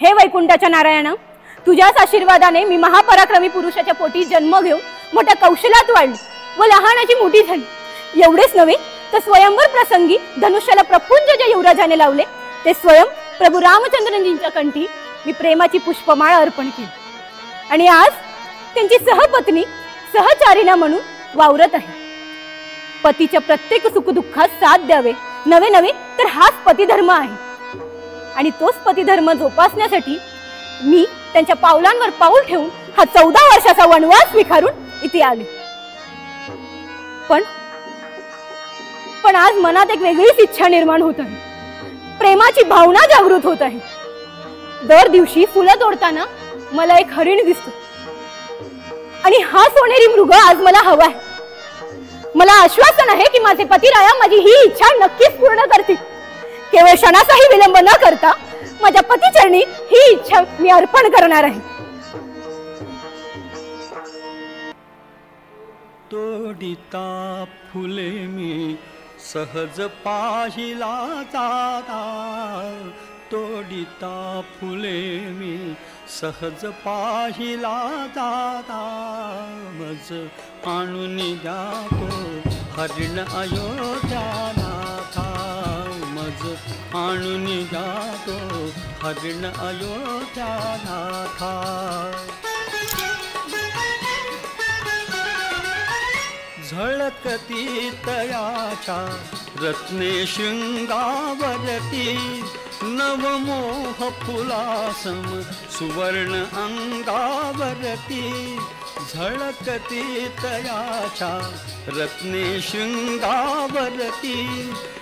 हे वैकुंठाच्या नारायण, तुझ्याच आशीर्वादाने मी महापराक्रमी पुरुषाच्या पोटी जन्म घेऊन मोठ्या कौशल्यात वाढली व लहानाची मोठी झाली। एवढेच नव्हे तर स्वयंवर प्रसंगी धनुष्याला प्रपुंज जे युवराजाने लावले ते स्वयं प्रभू रामचंद्रजींच्या कंठी मी प्रेमाची पुष्पमाळ अर्पण केली आणि आज त्यांची सहपत्नी सहचारिणा म्हणून वावरत आहे। पतीच्या प्रत्येक सुखदुःखात साथ द्यावे नवे नवे तर हाच पतिधर्म आहे आणि तोच पतिधर्म जोपासण्यासाठी मी त्यांच्या पावलांवर पाऊल ठेवून हा 14 वर्षाचा वनवास स्वीकारून इथे आले। पण आज मनात एक वेगळीच इच्छा निर्माण होत आहे, प्रेमाची भावना जागृत होत आहे। दर दिवशी फुलं तोडताना मला एक हरिण दिसतो आणि हा सोनेरी मृग आज मला हवा आहे। मला आश्वासन आहे की माझे पतिराया माझी ही इच्छा नक्कीच पूर्ण करतील। केवळ क्षणाचाही विलंब न करता माझ्या पतिचरणी ही इच्छा मी अर्पण करणार आहे। तोडिता फुले मी सहज पाहिला जाता, तोडिता फुले मी सहज पाहिला जाता, मज आणून जातो हरिण अयोध्यानाथा, मज आणून जातो हरिण अयोध्यानाथा। झळकती तयाच्या रत्ने शृंगावरती, नवमोह फुलासम सुवर्ण अंगावरती, झळकती तयाच्या रत्ने शृंगावरती,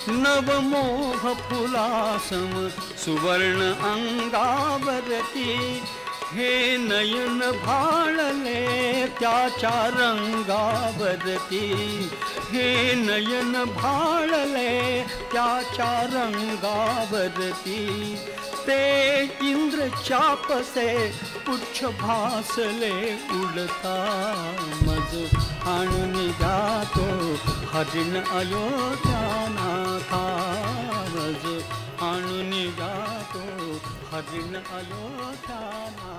नवमोह फुलासम सुवर्ण अंगावरती, हे नयन भाळले त्याच्या रंगावरती, हे नयन भाळले त्याच्या रंगावरती, ते इंद्र चापसे पुच्छ भासले उडता, मज आणून जातो हरिण अयोध्यानाथा, मज आणून जातो हरिण अयोध्यानाथा।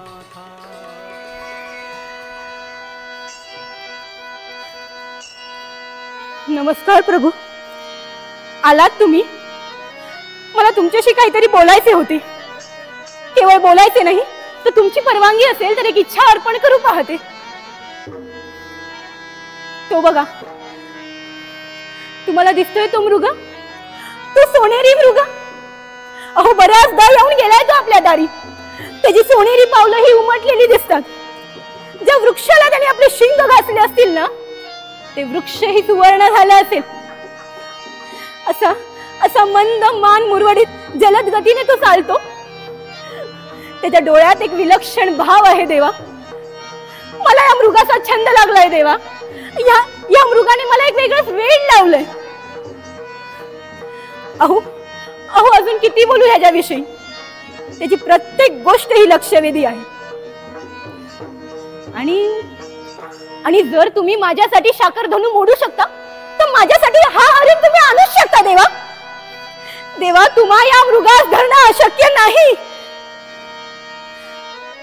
नमस्कार प्रभू, आलात तुम्ही? मला तुमच्याशी काहीतरी बोलायचे होते। केवळ बोलायचे नाही तर तुमची परवानगी असेल तर एक इच्छा अर्पण करू पाहते। तो बघा, तुम्हाला दिसतोय तो मृग, तो सोनेरी मृग। अहो बऱ्याचदा येऊन गेलाय तो आपल्या दारी, त्याची सोनेरी पावलं ही उमटलेली दिसतात। ज्या वृक्षाला त्याने आपले शिंग घासले असतील ना, ते वृक्षही सुवर्ण झाले असेल। असा मंद मान मुरवडीत जलद गतीने तो चालतो। त्याच्या डोळ्यात एक विलक्षण भाव आहे देवा। मला या मृगाचा छंद लागलाय देवा। या मृगाने मला एक वेगळंच वेड लावलंय। अहो अजून किती बोलू ह्याच्याविषयी, त्याची प्रत्येक गोष्ट ही लक्षवेधी आहे। आणि जर तुम्ही माझ्यासाठी शाकरधनु मोडू शकता तर माझ्यासाठी हा हरिण तुम्ही आणूच शकता देवा। देवा, तुम्हा या मृगास धरणं अशक्य नाही।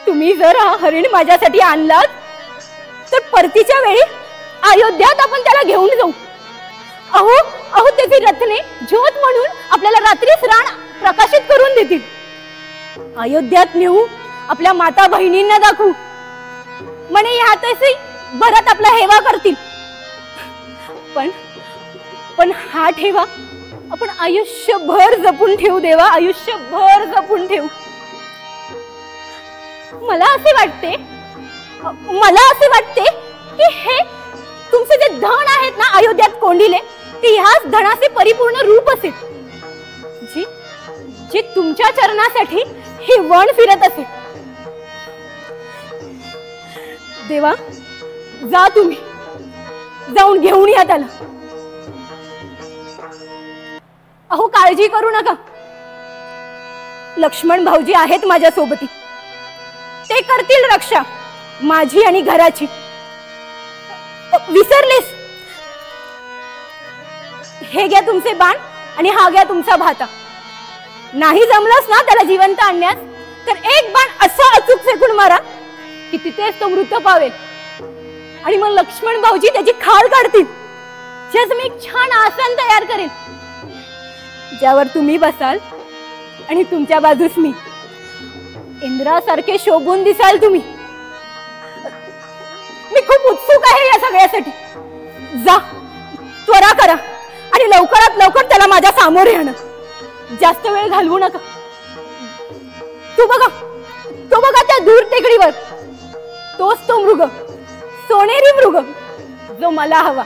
तुम्ही जर हा हरिण माझ्यासाठी आणलात तर परतीच्या वेळी अयोध्यात आपण त्याला घेऊन जाऊ। अहो त्याची रत्ने ज्योत म्हणून आपल्याला रात्रीच रान प्रकाशित करून देतील। अयोध्यात नेऊ आपल्या माता बहिणींना दाखवू, म्हणे ह्यातही भरत आपला हेवा करतील। पण हा ठेवा आपण आयुष्यभर जपून ठेवू देवा, आयुष्यभर जपून ठेवू। मला असे वाटते की हे तुमचे जे धन आहेत ना अयोध्यात कोंडिले, ते ह्याच धनाचे परिपूर्ण रूप असेल जे तुमच्या चरणासाठी हे वन फिरत असेल। देवा, जा तुम्ही, जाऊन घेऊन या त्याला। अहो काळजी करू नका, लक्ष्मण भाऊजी आहेत माझ्या सोबती, ते करतील रक्षा माझी आणि घराची। विसरलेस? हे घ्या तुमचे बाण आणि हा घ्या तुमचा भाता। नाही जमलंच ना त्याला जिवंत आणण्यास तर एक बाण असा अचूक फेकून मारा की तिथेच तो मृत पावेल आणि मग लक्ष्मण भाऊजी त्याची खाल काढतील. ज्याचं मी एक छान आसन तयार करेन ज्यावर तुम्ही बसाल आणि तुमच्या बाजूस मी. इंद्रासारखे शोभून दिसाल तुम्ही. मी खूप उत्सुक आहे या सगळ्यासाठी. जा त्वरा करा आणि लवकरात लवकर त्याला माझ्या सामोरे आणा. जास्त वेळ घालवू नका. तो बघा त्या दूर टेकडीवर. तोच तो मृग, सोनेरी मृग जो मला हवा.